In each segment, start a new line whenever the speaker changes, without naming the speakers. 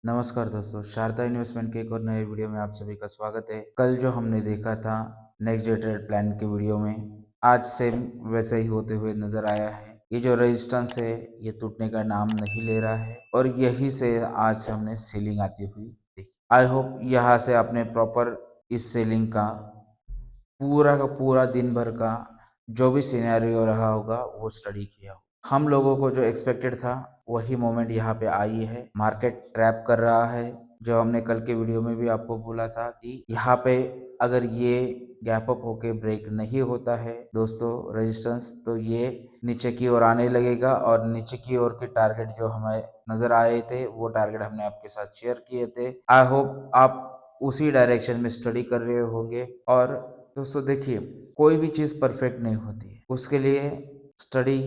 नमस्कार दोस्तों, शारदा इन्वेस्टमेंट के एक और नए वीडियो में आप सभी का स्वागत है। कल जो हमने देखा था नेक्स्ट डे ट्रेड प्लान के वीडियो में, आज सेम वैसे ही होते हुए नजर आया है। ये जो रेजिस्टेंस है ये टूटने का नाम नहीं ले रहा है और यही से आज हमने सेलिंग आती हुई देखी। आई होप यहाँ से आपने प्रॉपर इस सेलिंग का पूरा दिन भर का जो भी सिनेरियो रहा होगा वो स्टडी किया हो। हम लोगों को जो एक्सपेक्टेड था वही मोमेंट यहाँ पे आई है। मार्केट ट्रैप कर रहा है, जो हमने कल के वीडियो में भी आपको बोला था कि यहाँ पे अगर ये गैप अप होके ब्रेक नहीं होता है दोस्तों रेजिस्टेंस, तो ये नीचे की ओर आने लगेगा और नीचे की ओर के टारगेट जो हमें नजर आए थे वो टारगेट हमने आपके साथ शेयर किए थे। आई होप आप उसी डायरेक्शन में स्टडी कर रहे होंगे। और दोस्तों देखिए, कोई भी चीज़ परफेक्ट नहीं होती है, उसके लिए स्टडी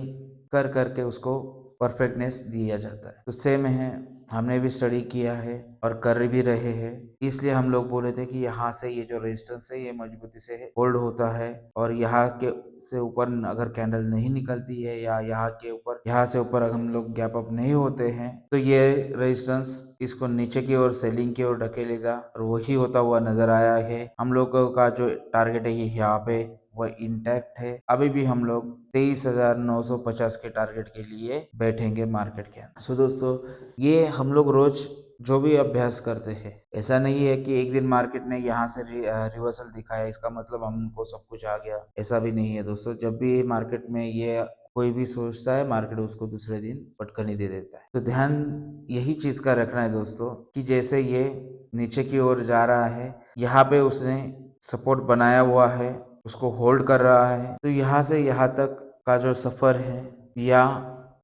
कर करके उसको परफेक्टनेस दिया जाता है। तो सेम है, हमने भी स्टडी किया है और कर भी रहे हैं। इसलिए हम लोग बोले थे कि यहाँ से ये जो रेजिस्टेंस है ये मजबूती से होल्ड होता है और यहाँ के से ऊपर अगर कैंडल नहीं निकलती है या यहाँ से ऊपर अगर हम लोग गैप अप नहीं होते हैं तो ये रेजिस्टेंस इसको नीचे की ओर सेलिंग की ओर ढकेलेगा और वही होता हुआ नजर आया है। हम लोगों का जो टारगेट है ये यहाँ पे वह इंटैक्ट है। अभी भी हम लोग 23,950 के टारगेट के लिए बैठेंगे मार्केट के अंदर। सो दोस्तों, ये हम लोग रोज जो भी अभ्यास करते हैं, ऐसा नहीं है कि एक दिन मार्केट ने यहाँ से रिवर्सल दिखाया इसका मतलब हमको सब कुछ आ गया, ऐसा भी नहीं है दोस्तों। जब भी मार्केट में ये कोई भी सोचता है, मार्केट उसको दूसरे दिन पटकनी दे देता है। तो ध्यान यही चीज का रखना है दोस्तों कि जैसे ये नीचे की ओर जा रहा है, यहाँ पे उसने सपोर्ट बनाया हुआ है, उसको होल्ड कर रहा है। तो यहाँ से यहाँ तक का जो सफ़र है या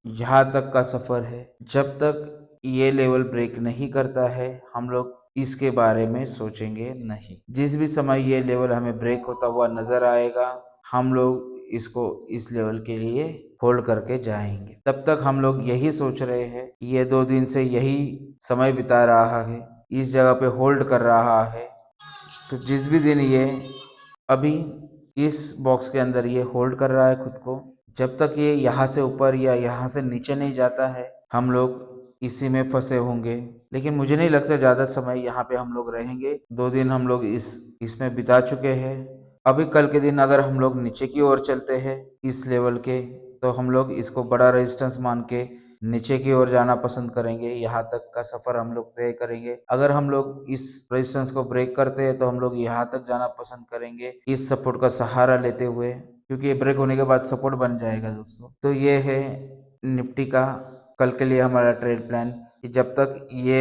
यहाँ तक का सफ़र है, जब तक ये लेवल ब्रेक नहीं करता है हम लोग इसके बारे में सोचेंगे नहीं। जिस भी समय ये लेवल हमें ब्रेक होता हुआ नजर आएगा हम लोग इसको इस लेवल के लिए होल्ड करके जाएंगे। तब तक हम लोग यही सोच रहे हैं कि ये 2 दिन से यही समय बिता रहा है, इस जगह पे होल्ड कर रहा है। तो जिस भी दिन ये अभी इस बॉक्स के अंदर ये होल्ड कर रहा है खुद को, जब तक ये यहाँ से ऊपर या यहाँ से नीचे नहीं जाता है हम लोग इसी में फंसे होंगे। लेकिन मुझे नहीं लगता ज़्यादा समय यहाँ पे हम लोग रहेंगे। 2 दिन हम लोग इसमें बिता चुके हैं। अभी कल के दिन अगर हम लोग नीचे की ओर चलते हैं इस लेवल के, तो हम लोग इसको बड़ा रेजिस्टेंस मान के नीचे की ओर जाना पसंद करेंगे। यहाँ तक का सफर हम लोग तय करेंगे। अगर हम लोग इस रेजिस्टेंस को ब्रेक करते हैं तो हम लोग यहाँ तक जाना पसंद करेंगे इस सपोर्ट का सहारा लेते हुए, क्योंकि ये ब्रेक होने के बाद सपोर्ट बन जाएगा दोस्तों। तो ये है निफ्टी का कल के लिए हमारा ट्रेड प्लान कि जब तक ये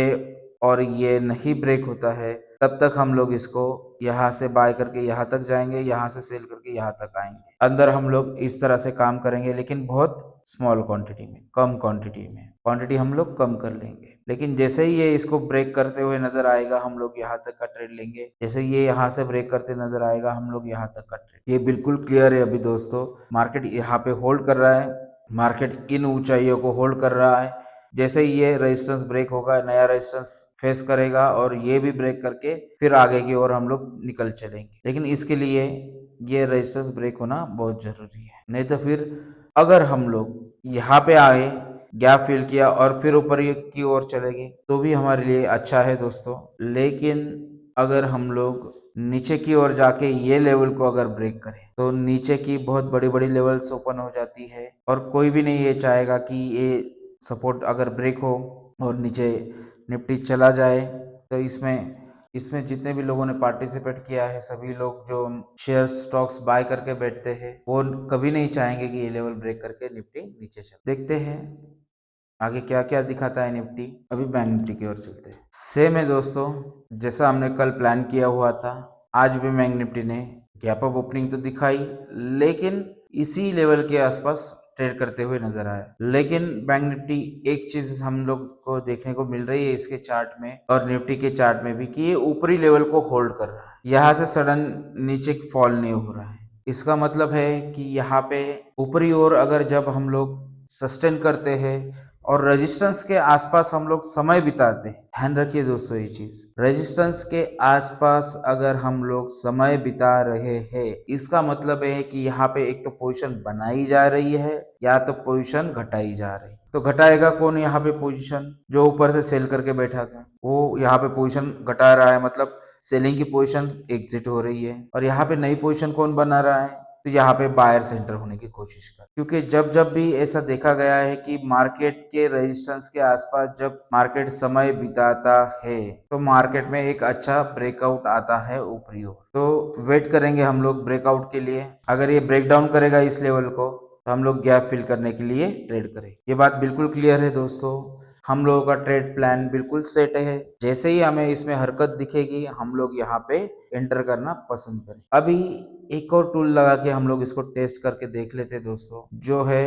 और ये नहीं ब्रेक होता है तब तक हम लोग इसको यहाँ से बाय करके यहाँ तक जाएंगे, यहाँ से सेल करके यहाँ तक आएंगे। अंदर हम लोग इस तरह से काम करेंगे, लेकिन बहुत स्मॉल क्वांटिटी में, कम क्वांटिटी में। क्वांटिटी हम लोग कम कर लेंगे, लेकिन जैसे ही ये इसको ब्रेक करते हुए नजर आएगा हम लोग यहाँ तक का ट्रेड लेंगे। जैसे ये यहाँ से ब्रेक करते नजर आएगा हम लोग यहाँ तक का ट्रेड। ये बिल्कुल क्लियर है। अभी दोस्तों मार्केट यहाँ पे होल्ड कर रहा है, मार्केट इन ऊंचाइयों को होल्ड कर रहा है। जैसे ही ये रेजिस्टेंस ब्रेक होगा नया रेजिस्टेंस फेस करेगा और ये भी ब्रेक करके फिर आगे की ओर हम लोग निकल चलेंगे। लेकिन इसके लिए ये रेजिस्टेंस ब्रेक होना बहुत जरूरी है, नहीं तो फिर अगर हम लोग यहाँ पे आए, गैप फिल किया और फिर ऊपर की ओर चले गए तो भी हमारे लिए अच्छा है दोस्तों। लेकिन अगर हम लोग नीचे की ओर जाके ये लेवल को अगर ब्रेक करें तो नीचे की बहुत बड़ी बड़ी लेवल्स ओपन हो जाती है और कोई भी नहीं ये चाहेगा कि ये सपोर्ट अगर ब्रेक हो और नीचे निफ्टी चला जाए। तो इसमें जितने भी लोगों ने पार्टिसिपेट किया है, सभी लोग जो शेयर स्टॉक्स बाय करके बैठते हैं, वो कभी नहीं चाहेंगे कि ये लेवल ब्रेक करके निफ्टी नीचे चले। देखते हैं आगे क्या क्या दिखाता है निफ्टी। अभी बैंक निफ्टी की ओर चलते हैं। सेम है दोस्तों, जैसा हमने कल प्लान किया हुआ था, आज भी बैंक निफ्टी ने गैप अप ओपनिंग तो दिखाई, लेकिन इसी लेवल के आसपास ट्रेड करते हुए नजर आया। लेकिन बैंक निफ्टी एक चीज हम लोग को देखने को मिल रही है इसके चार्ट में और निफ्टी के चार्ट में भी कि ये ऊपरी लेवल को होल्ड कर रहा है, यहाँ से सडन नीचे फॉल नहीं हो रहा है। इसका मतलब है कि यहाँ पे ऊपरी ओर अगर जब हम लोग सस्टेन करते हैं और रेजिस्टेंस के आसपास हम लोग समय बिताते हैं। ध्यान रखिए दोस्तों ये चीज, रेजिस्टेंस के आसपास अगर हम लोग समय बिता रहे हैं, इसका मतलब है कि यहाँ पे एक तो पोजीशन बनाई जा रही है या तो पोजीशन घटाई जा रही है। तो घटाएगा कौन यहाँ पे पोजीशन? जो ऊपर से सेल करके बैठा था वो यहाँ पे पोजीशन घटा रहा है, मतलब सेलिंग की पोजीशन एग्जिट हो रही है। और यहाँ पे नई पोजीशन कौन बना रहा है? तो यहाँ पे बायर सेंटर होने की कोशिश कर, क्योंकि जब जब भी ऐसा देखा गया है कि मार्केट के रेजिस्टेंस के आसपास जब मार्केट समय बिताता है तो मार्केट में एक अच्छा ब्रेकआउट आता है ऊपरी ओर। तो वेट करेंगे हम लोग ब्रेकआउट के लिए। अगर ये ब्रेक डाउन करेगा इस लेवल को तो हम लोग गैप फिल करने के लिए ट्रेड करें। ये बात बिल्कुल क्लियर है दोस्तों, हम लोगों का ट्रेड प्लान बिल्कुल सेट है। जैसे ही हमें इसमें हरकत दिखेगी हम लोग यहाँ पे एंटर करना पसंद करें। अभी एक और टूल लगा के हम लोग इसको टेस्ट करके देख लेते दोस्तों, जो है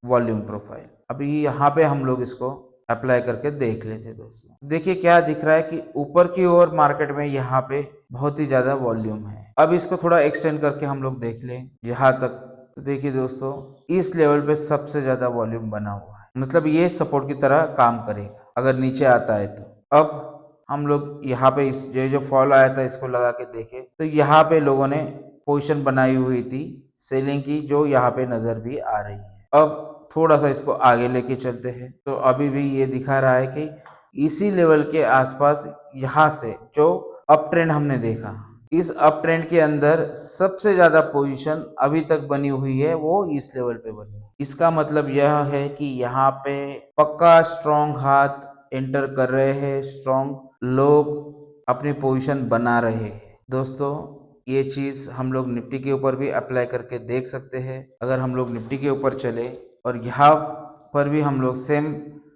वॉल्यूम प्रोफाइल। अभी यहाँ पे हम लोग इसको अप्लाई करके देख लेते दोस्तों। देखिए क्या दिख रहा है कि ऊपर की ओर मार्केट में यहाँ पे बहुत ही ज्यादा वॉल्यूम है। अब इसको थोड़ा एक्सटेंड करके हम लोग देख लें यहाँ तक, तो देखिए दोस्तों इस लेवल पे सबसे ज्यादा वॉल्यूम बना हुआ है, मतलब ये सपोर्ट की तरह काम करेगा अगर नीचे आता है तो। अब हम लोग यहाँ पे इस जो फॉल आया था इसको लगा के देखे तो यहाँ पे लोगों ने पोजीशन बनाई हुई थी सेलिंग की, जो यहाँ पे नजर भी आ रही है। अब थोड़ा सा इसको आगे लेके चलते हैं तो अभी भी ये दिखा रहा है कि इसी लेवल के आसपास यहाँ से जो अप ट्रेंड हमने देखा, इस अप ट्रेंड के अंदर सबसे ज्यादा पोजीशन अभी तक बनी हुई है वो इस लेवल पे बनी है। इसका मतलब यह है कि यहाँ पे पक्का स्ट्रॉन्ग हाथ एंटर कर रहे हैं, स्ट्रॉन्ग लोग अपनी पोजीशन बना रहे हैं। दोस्तों ये चीज हम लोग निफ्टी के ऊपर भी अप्लाई करके देख सकते हैं। अगर हम लोग निफ्टी के ऊपर चले और यहाँ पर भी हम लोग सेम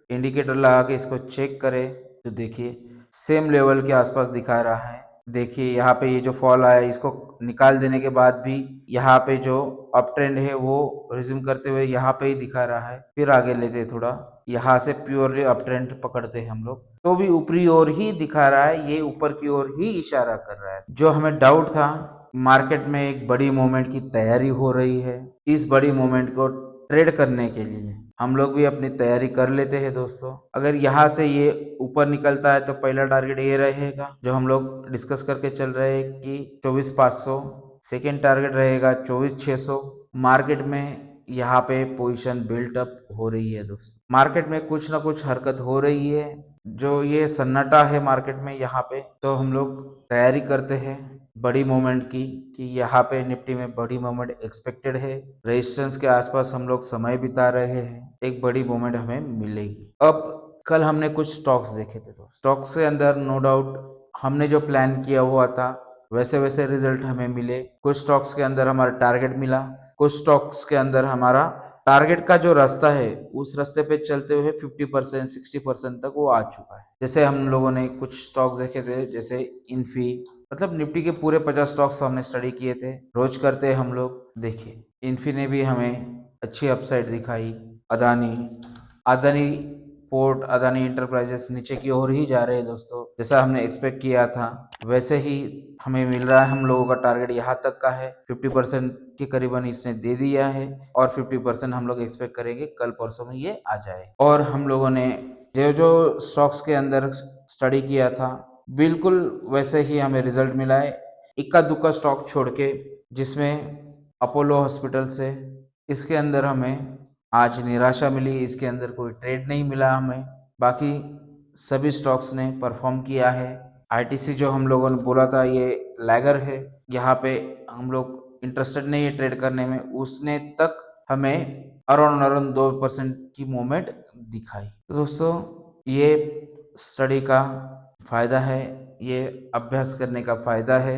इंडिकेटर लगा के इसको चेक करें तो देखिए सेम लेवल के आसपास दिखा रहा है। देखिए यहाँ पे ये जो फॉल आया है इसको निकाल देने के बाद भी यहाँ पे जो अप ट्रेंड है वो रिज्यूम करते हुए यहाँ पे ही दिखा रहा है। फिर आगे लेते थोड़ा, यहाँ से प्योरली अप ट्रेंड पकड़ते हैं हम लोग तो भी ऊपरी ओर ही दिखा रहा है, ये ऊपर की ओर ही इशारा कर रहा है। जो हमें डाउट था मार्केट में एक बड़ी मूवमेंट की तैयारी हो रही है, इस बड़ी मूवमेंट को ट्रेड करने के लिए हम लोग भी अपनी तैयारी कर लेते हैं दोस्तों। अगर यहाँ से ये ऊपर निकलता है तो पहला टारगेट ये रहेगा जो हम लोग डिस्कस करके चल रहे हैं कि 24,500। सेकेंड टारगेट रहेगा 24,600। मार्केट में यहाँ पे पोजीशन बिल्ट अप हो रही है दोस्तों, मार्केट में कुछ ना कुछ हरकत हो रही है, जो ये सन्नाटा है मार्केट में यहाँ पे, तो हम लोग तैयारी करते हैं बड़ी मूवमेंट की कि यहाँ पे निफ्टी में बड़ी मूवमेंट एक्सपेक्टेड है। रेजिस्टेंस के आसपास हम लोग समय बिता रहे हैं, एक बड़ी मूवमेंट हमें मिलेगी। अब कल हमने कुछ स्टॉक्स देखे थे तो स्टॉक्स के अंदर नो डाउट हमने जो प्लान किया हुआ था वैसे वैसे रिजल्ट हमें मिले। कुछ स्टॉक्स के अंदर हमारा टारगेट मिला, कुछ स्टॉक्स के अंदर हमारा टारगेट का जो रास्ता है उस रास्ते पे चलते हुए 50% 60% तक वो आ चुका है। जैसे हम लोगों ने कुछ स्टॉक्स देखे थे, जैसे इन्फी, मतलब निफ्टी के पूरे 50 स्टॉक्स हमने स्टडी किए थे, रोज करते हैं हम लोग। देखिए इन्फी ने भी हमें अच्छी अपसाइड दिखाई। अदानी पोर्ट, अदानी इंटरप्राइजेस नीचे की ओर ही जा रहे हैं दोस्तों, जैसा हमने एक्सपेक्ट किया था वैसे ही हमें मिल रहा है। हम लोगों का टारगेट यहाँ तक का है, 50% के करीबन इसने दे दिया है और 50% हम लोग एक्सपेक्ट करेंगे कल परसों में ये आ जाए। और हम लोगों ने जो जो स्टॉक्स के अंदर स्टडी किया था बिल्कुल वैसे ही हमें रिजल्ट मिला है, इक्का दुक्का स्टॉक छोड़ के, जिसमें अपोलो हॉस्पिटल्स है, इसके अंदर हमें आज निराशा मिली, इसके अंदर कोई ट्रेड नहीं मिला हमें। बाकी सभी स्टॉक्स ने परफॉर्म किया है। आईटीसी जो हम लोगों ने बोला था ये लैगर है, यहाँ पे हम लोग इंटरेस्टेड नहीं है ट्रेड करने में, उसने तक हमें अराउंड 2% की मूवमेंट दिखाई। तो दोस्तों ये स्टडी का फायदा है, ये अभ्यास करने का फायदा है।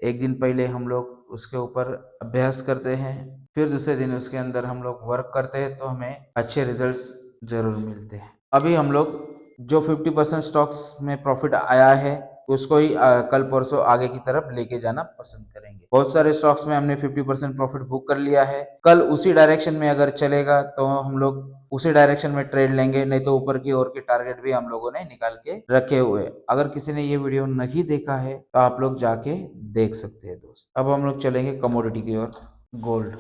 एक दिन पहले हम लोग उसके ऊपर अभ्यास करते हैं, फिर दूसरे दिन उसके अंदर हम लोग वर्क करते हैं तो हमें अच्छे रिजल्ट्स जरूर मिलते हैं। अभी हम लोग जो 50% स्टॉक्स में प्रॉफिट आया है उसको ही कल परसों आगे की तरफ लेके जाना पसंद करेंगे। बहुत सारे स्टॉक्स में हमने 50% प्रॉफिट बुक कर लिया है, कल उसी डायरेक्शन में अगर चलेगा तो हम लोग उसी डायरेक्शन में ट्रेड लेंगे, नहीं तो ऊपर की ओर के टारगेट भी हम लोगों ने निकाल के रखे हुए। अगर किसी ने ये वीडियो नहीं देखा है तो आप लोग जाके देख सकते हैं दोस्त। अब हम लोग चलेंगे कमोडिटी की ओर। गोल्ड,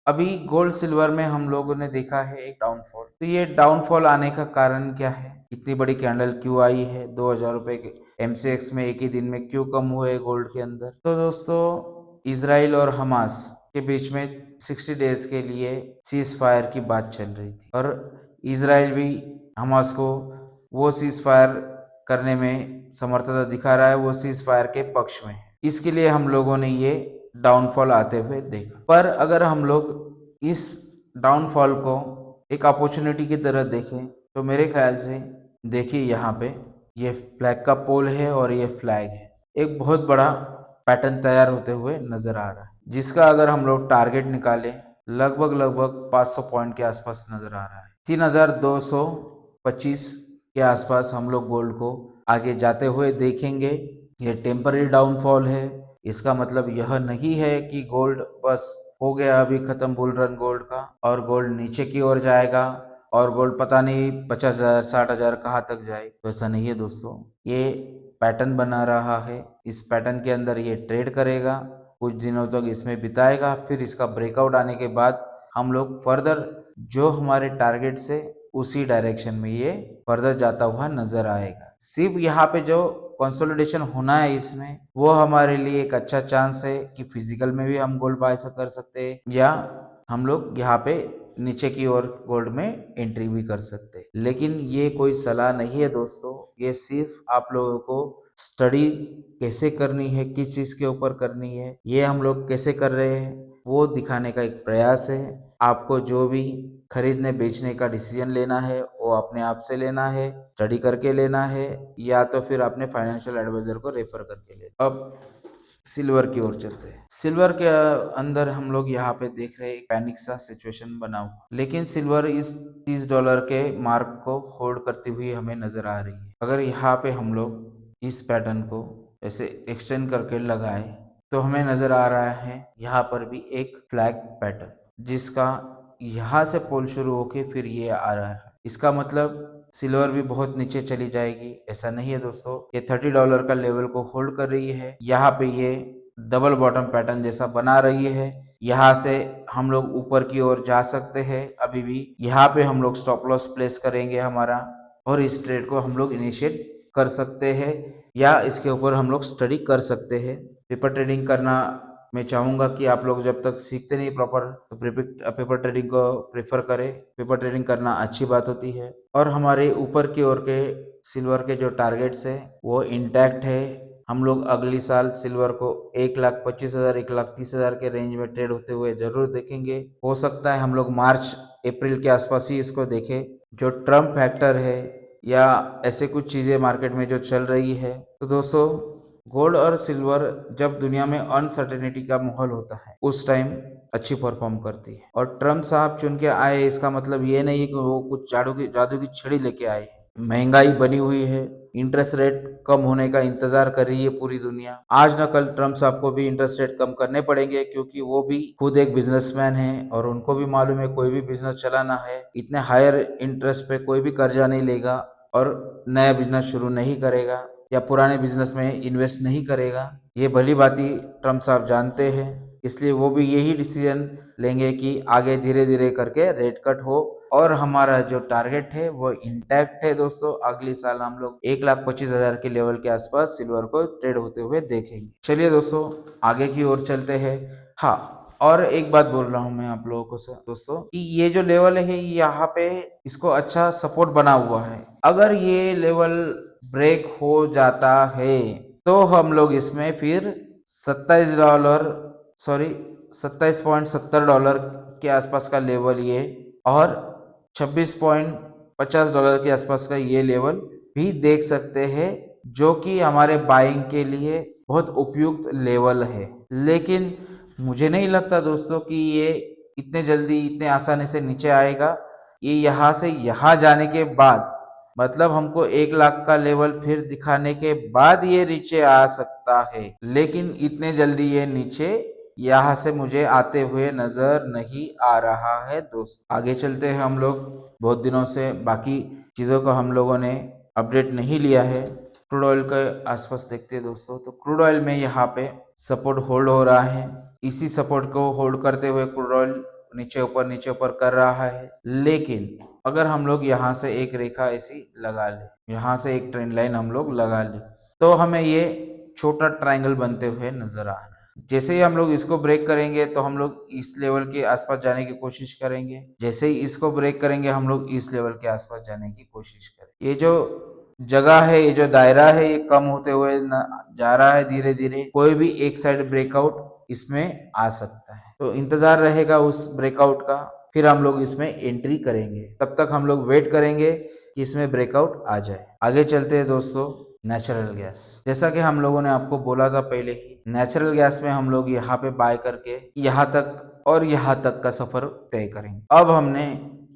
अभी गोल्ड सिल्वर में हम लोगों ने देखा है एक डाउनफॉल, तो ये डाउनफॉल आने का कारण क्या है, इतनी बड़ी कैंडल क्यों आई है, 2000 रुपए के MCX में एक ही दिन में क्यों कम हुए गोल्ड के अंदर। तो दोस्तों इजराइल और हमास के बीच में 60 डेज के लिए सीज फायर की बात चल रही थी और इजराइल भी हमास को वो सीज फायर करने में समर्थता दिखा रहा है, वो सीज फायर के पक्ष में है। इसके लिए हम लोगों ने ये डाउनफॉल आते हुए देखा। पर अगर हम लोग इस डाउनफॉल को एक अपॉर्चुनिटी की तरह देखें तो मेरे ख्याल से देखिए यहाँ पे ये फ्लैग का पोल है और ये फ्लैग है, एक बहुत बड़ा पैटर्न तैयार होते हुए नजर आ रहा है, जिसका अगर हम लोग टारगेट निकालें लगभग 500 पॉइंट के आसपास नजर आ रहा है। 3225 के आसपास हम लोग गोल्ड को आगे जाते हुए देखेंगे। ये टेम्पररी डाउनफॉल है, इसका मतलब यह नहीं है कि गोल्ड बस हो गया अभी खत्म बुल रन गोल्ड का और गोल्ड नीचे की ओर जाएगा और गोल्ड पता नहीं 50,000 60,000 कहाँ तक जाए। वैसा नहीं है दोस्तों, ये पैटर्न बना रहा है, इस पैटर्न के अंदर ये ट्रेड करेगा, कुछ दिनों तक इसमें बिताएगा, फिर इसका ब्रेकआउट आने के बाद हम लोग फर्दर जो हमारे टारगेट से उसी डायरेक्शन में ये फर्दर जाता हुआ नजर आएगा। सिर्फ यहाँ पे जो कंसोलिडेशन होना है इसमें वो हमारे लिए एक अच्छा चांस है कि फिजिकल में भी हम गोल्ड बाय कर सकते हैं या हम लोग यहाँ पे नीचे की ओर गोल्ड में एंट्री भी कर सकते हैं। लेकिन ये कोई सलाह नहीं है दोस्तों, ये सिर्फ आप लोगों को स्टडी कैसे करनी है, किस चीज़ के ऊपर करनी है, ये हम लोग कैसे कर रहे हैं वो दिखाने का एक प्रयास है। आपको जो भी खरीदने बेचने का डिसीजन लेना है वो अपने आप से लेना है, स्टडी करके लेना है या तो फिर अपने फाइनेंशियल एडवाइजर को रेफर करके लेना। अब सिल्वर की ओर चलते हैं। सिल्वर के अंदर हम लोग यहाँ पे देख रहे हैं एक पैनिक सा सिचुएशन बना हुआ, लेकिन सिल्वर इस $30 के मार्क को होल्ड करती हुई हमें नजर आ रही है। अगर यहाँ पे हम लोग इस पैटर्न को ऐसे एक्सटेंड करके लगाए तो हमें नजर आ रहा है यहाँ पर भी एक फ्लैग पैटर्न, जिसका यहाँ से पोल शुरू होके फिर ये आ रहा है। इसका मतलब सिल्वर भी बहुत नीचे चली जाएगी ऐसा नहीं है दोस्तों, ये $30 का लेवल को होल्ड कर रही है। यहाँ पे ये डबल बॉटम पैटर्न जैसा बना रही है, यहाँ से हम लोग ऊपर की ओर जा सकते हैं। अभी भी यहाँ पे हम लोग स्टॉप लॉस प्लेस करेंगे हमारा और इस ट्रेड को हम लोग इनिशिएट कर सकते हैं या इसके ऊपर हम लोग स्टडी कर सकते हैं। पेपर ट्रेडिंग करना मैं चाहूँगा कि आप लोग जब तक सीखते नहीं प्रॉपर तो पेपर ट्रेडिंग को प्रेफर करें। पेपर ट्रेडिंग करना अच्छी बात होती है और हमारे ऊपर की ओर के सिल्वर के जो टारगेट्स है वो इंटैक्ट है। हम लोग अगली साल सिल्वर को 1,25,000 1,30,000 के रेंज में ट्रेड होते हुए जरूर देखेंगे। हो सकता है हम लोग मार्च अप्रैल के आसपास ही इसको देखें। जो ट्रम्प फैक्टर है या ऐसे कुछ चीज़ें मार्केट में जो चल रही है, तो दोस्तों गोल्ड और सिल्वर जब दुनिया में अनसर्टेनिटी का माहौल होता है उस टाइम अच्छी परफॉर्म करती है। और ट्रम्प साहब चुन के आए इसका मतलब ये नहीं है कि वो कुछ जादू की छड़ी लेके आए। महंगाई बनी हुई है, इंटरेस्ट रेट कम होने का इंतजार कर रही है पूरी दुनिया। आज न कल ट्रम्प साहब को भी इंटरेस्ट रेट कम करने पड़ेंगे, क्योंकि वो भी खुद एक बिजनेसमैन है और उनको भी मालूम है कोई भी बिजनेस चलाना है इतने हायर इंटरेस्ट पे कोई भी कर्जा नहीं लेगा और नया बिजनेस शुरू नहीं करेगा या पुराने बिजनेस में इन्वेस्ट नहीं करेगा। ये भली बाती ट्रम्प साहब जानते हैं, इसलिए वो भी यही डिसीजन लेंगे कि आगे धीरे धीरे करके रेट कट हो और हमारा जो टारगेट है वो इंटैक्ट है दोस्तों। अगली साल हम लोग 1,25,000 के लेवल के आसपास सिल्वर को ट्रेड होते हुए देखेंगे। चलिए दोस्तों आगे की ओर चलते हैं। हाँ, और एक बात बोल रहा हूँ मैं आप लोगों को दोस्तों कि ये जो लेवल है यहाँ पे इसको अच्छा सपोर्ट बना हुआ है। अगर ये लेवल ब्रेक हो जाता है तो हम लोग इसमें फिर $27.70 के आसपास का लेवल ये और $26.50 के आसपास का ये लेवल भी देख सकते हैं, जो कि हमारे बाइंग के लिए बहुत उपयुक्त लेवल है। लेकिन मुझे नहीं लगता दोस्तों कि ये इतने जल्दी इतने आसानी से नीचे आएगा। ये यहाँ से यहाँ जाने के बाद मतलब हमको 1,00,000 का लेवल फिर दिखाने के बाद ये नीचे आ सकता है, लेकिन इतने जल्दी ये नीचे यहाँ से मुझे आते हुए नजर नहीं आ रहा है दोस्त। आगे चलते हैं हम लोग। बहुत दिनों से बाकी चीज़ों को हम लोगों ने अपडेट नहीं लिया है। क्रूड ऑयल के आसपास देखते हैं दोस्तों, तो क्रूड ऑयल में यहाँ पे सपोर्ट होल्ड हो रहा है। इसी सपोर्ट को होल्ड करते हुए क्रूड ऑयल नीचे ऊपर कर रहा है। लेकिन अगर हम लोग यहाँ से एक रेखा ऐसी लगा ले, यहाँ से एक ट्रेंड लाइन हम लोग लगा ले, तो हमें ये छोटा ट्रायंगल बनते हुए नजर आ रहा है। जैसे ही हम लोग इसको ब्रेक करेंगे तो हम लोग इस लेवल के आसपास जाने की कोशिश करेंगे, जैसे ही इसको ब्रेक करेंगे हम लोग इस लेवल के आसपास जाने की कोशिश करेंगे। ये जो जगह है, ये जो दायरा है, ये कम होते हुए जा रहा है धीरे धीरे। कोई भी एक साइड ब्रेकआउट इसमें आ सकता है, तो इंतजार रहेगा उस ब्रेकआउट का, फिर हम लोग इसमें एंट्री करेंगे। तब तक हम लोग वेट करेंगे कि इसमें ब्रेकआउट आ जाए। आगे चलते हैं दोस्तों, नेचुरल गैस। जैसा कि हम लोगों ने आपको बोला था पहले ही, नेचुरल गैस में हम लोग यहाँ पे बाय करके यहाँ तक और यहाँ तक का सफर तय करेंगे। अब हमने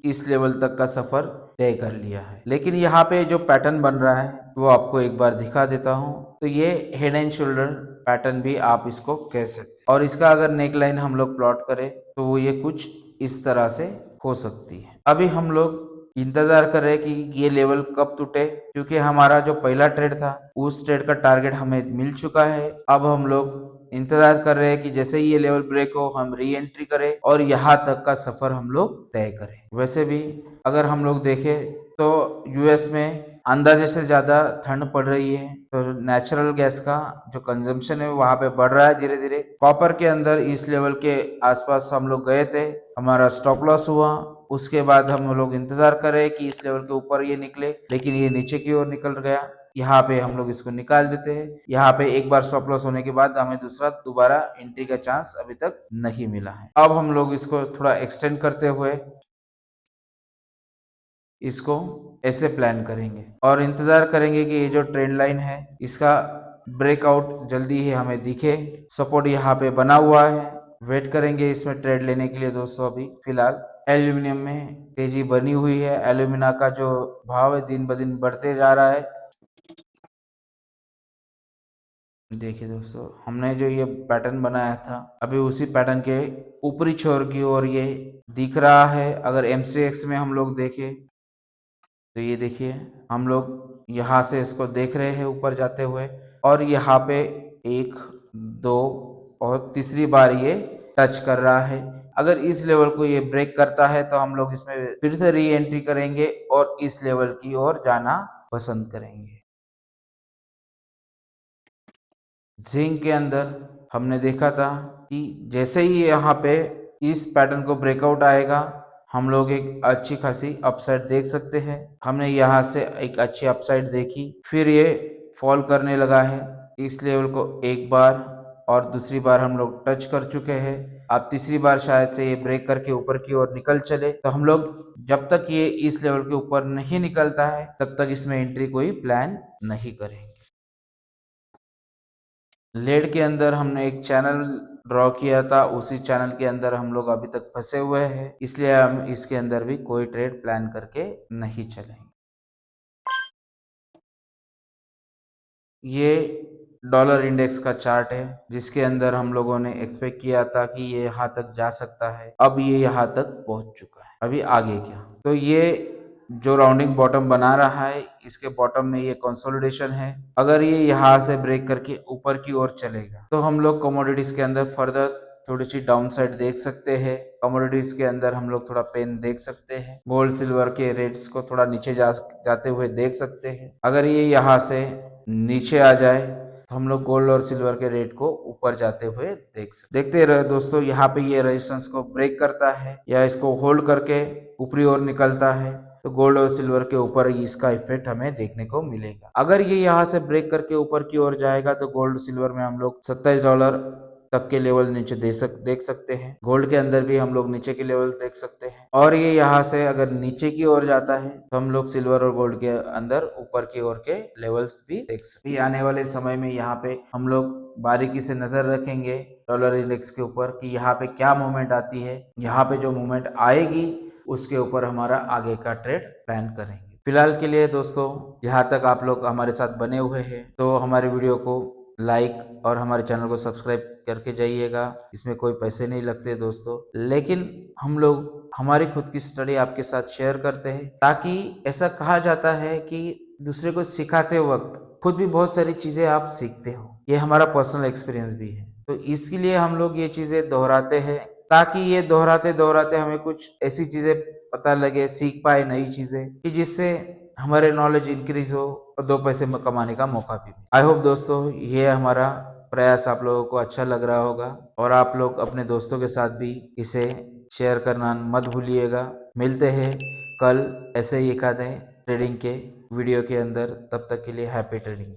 इस लेवल तक का सफर तय कर लिया है, लेकिन यहाँ पे जो पैटर्न बन रहा है वो आपको एक बार दिखा देता हूँ। तो ये हेड एंड शोल्डर पैटर्न भी आप इसको कह सकते हैं, और इसका अगर नेक लाइन हम लोग प्लॉट करें तो वो ये कुछ इस तरह से हो सकती है। अभी हम लोग इंतजार कर रहे हैं कि ये लेवल कब टूटे, क्योंकि हमारा जो पहला ट्रेड था उस ट्रेड का टारगेट हमें मिल चुका है। अब हम लोग इंतजार कर रहे हैं कि जैसे ही ये लेवल ब्रेक हो हम री एंट्री करें और यहाँ तक का सफर हम लोग तय करें। वैसे भी अगर हम लोग देखें तो यूएस में अंदाजे से ज्यादा ठंड पड़ रही है, तो नेचुरल गैस का जो कंजम्पशन है वहां पे बढ़ रहा है धीरे धीरे। कॉपर के अंदर इस लेवल के आसपास हम लोग गए थे, हमारा स्टॉप लॉस हुआ। उसके बाद हम लोग इंतजार करें कि इस लेवल के ऊपर ये निकले, लेकिन ये नीचे की ओर निकल गया। यहाँ पे हम लोग इसको निकाल देते हैं। यहाँ पे एक बार स्टॉप लॉस होने के बाद हमें दोबारा एंट्री का चांस अभी तक नहीं मिला है। अब हम लोग इसको थोड़ा एक्सटेंड करते हुए इसको ऐसे प्लान करेंगे और इंतजार करेंगे कि ये जो ट्रेंड लाइन है इसका ब्रेकआउट जल्दी ही हमें दिखे। सपोर्ट यहाँ पे बना हुआ है, वेट करेंगे इसमें ट्रेड लेने के लिए दोस्तों। अभी फिलहाल एल्यूमिनियम में तेजी बनी हुई है, एल्यूमिना का जो भाव है दिन ब दिन बढ़ते जा रहा है। देखिए दोस्तों, हमने जो ये पैटर्न बनाया था अभी उसी पैटर्न के ऊपरी छोर की ओर ये दिख रहा है। अगर MCX में हम लोग देखें तो ये देखिए हम लोग यहाँ से इसको देख रहे हैं ऊपर जाते हुए, और यहाँ पे 1 2 और तीसरी बार ये टच कर रहा है। अगर इस लेवल को ये ब्रेक करता है तो हम लोग इसमें फिर से री एंट्री करेंगे और इस लेवल की ओर जाना पसंद करेंगे। जिंक के अंदर हमने देखा था कि जैसे ही यहाँ पे इस पैटर्न को ब्रेकआउट आएगा हम लोग एक अच्छी खासी अपसाइड देख सकते हैं। हमने यहाँ से एक अच्छी अपसाइड देखी, फिर ये फॉल करने लगा है। इस लेवल को एक बार और दूसरी बार हम लोग टच कर चुके हैं। अब तीसरी बार शायद से ये ब्रेक करके ऊपर की ओर निकल चले, तो हम लोग जब तक ये इस लेवल के ऊपर नहीं निकलता है तब तक इसमें एंट्री कोई प्लान नहीं करेंगे। लेड के अंदर हमने एक चैनल ड्रॉ किया था, उसी चैनल के अंदर हम लोग अभी तक फंसे हुए हैं, इसलिए हम इसके अंदर भी कोई ट्रेड प्लान करके नहीं चलेंगे। ये डॉलर इंडेक्स का चार्ट है जिसके अंदर हम लोगों ने एक्सपेक्ट किया था कि ये यहाँ तक जा सकता है। अब ये यहाँ तक पहुंच चुका है, अभी आगे क्या। तो ये जो राउंडिंग बॉटम बना रहा है इसके बॉटम में ये कंसोलिडेशन है। अगर ये यहाँ से ब्रेक करके ऊपर की ओर चलेगा तो हम लोग कमोडिटीज के अंदर फर्दर थोड़ी सी डाउन साइड देख सकते हैं। कमोडिटीज के अंदर हम लोग थोड़ा पेन देख सकते हैं। गोल्ड सिल्वर के रेट्स को थोड़ा नीचे जाते हुए देख सकते हैं। अगर ये यहाँ से नीचे आ जाए तो हम लोग गोल्ड और सिल्वर के रेट को ऊपर जाते हुए देखते रहे दोस्तों। यहाँ पे ये रेजिस्टेंस को ब्रेक करता है या इसको होल्ड करके ऊपरी ओर निकलता है तो गोल्ड और सिल्वर के ऊपर इसका इफेक्ट हमें देखने को मिलेगा। अगर ये यहाँ से ब्रेक करके ऊपर की ओर जाएगा तो गोल्ड सिल्वर में हम लोग $27 तक के लेवल नीचे देख सकते हैं। गोल्ड के अंदर भी हम लोग नीचे के लेवल्स देख सकते हैं, और ये यहाँ से अगर नीचे की ओर जाता है तो हम लोग सिल्वर और गोल्ड के अंदर ऊपर की ओर के लेवल्स भी देख सकते हैं। आने वाले समय में यहाँ पे हम लोग बारीकी से नजर रखेंगे डॉलर इंडेक्स के ऊपर कि यहाँ पे क्या मूवमेंट आती है। यहाँ पे जो मूवमेंट आएगी उसके ऊपर हमारा आगे का ट्रेड प्लान करेंगे। फिलहाल के लिए दोस्तों यहाँ तक आप लोग हमारे साथ बने हुए हैं तो हमारे वीडियो को लाइक और हमारे चैनल को सब्सक्राइब करके जाइएगा। इसमें कोई पैसे नहीं लगते दोस्तों, लेकिन हम लोग हमारी खुद की स्टडी आपके साथ शेयर करते हैं, ताकि ऐसा कहा जाता है कि दूसरे को सिखाते वक्त खुद भी बहुत सारी चीजें आप सीखते हो। ये हमारा पर्सनल एक्सपीरियंस भी है, तो इसके लिए हम लोग ये चीजें दोहराते हैं ताकि ये दोहराते दोहराते हमें कुछ ऐसी चीजें पता लगे, सीख पाए नई चीजें, कि जिससे हमारे नॉलेज इंक्रीज हो और दो पैसे में कमाने का मौका भी। आई होप दोस्तों ये हमारा प्रयास आप लोगों को अच्छा लग रहा होगा और आप लोग अपने दोस्तों के साथ भी इसे शेयर करना मत भूलिएगा। मिलते हैं कल ऐसे ही एक आधे ट्रेडिंग के वीडियो के अंदर। तब तक के लिए हैप्पी ट्रेडिंग।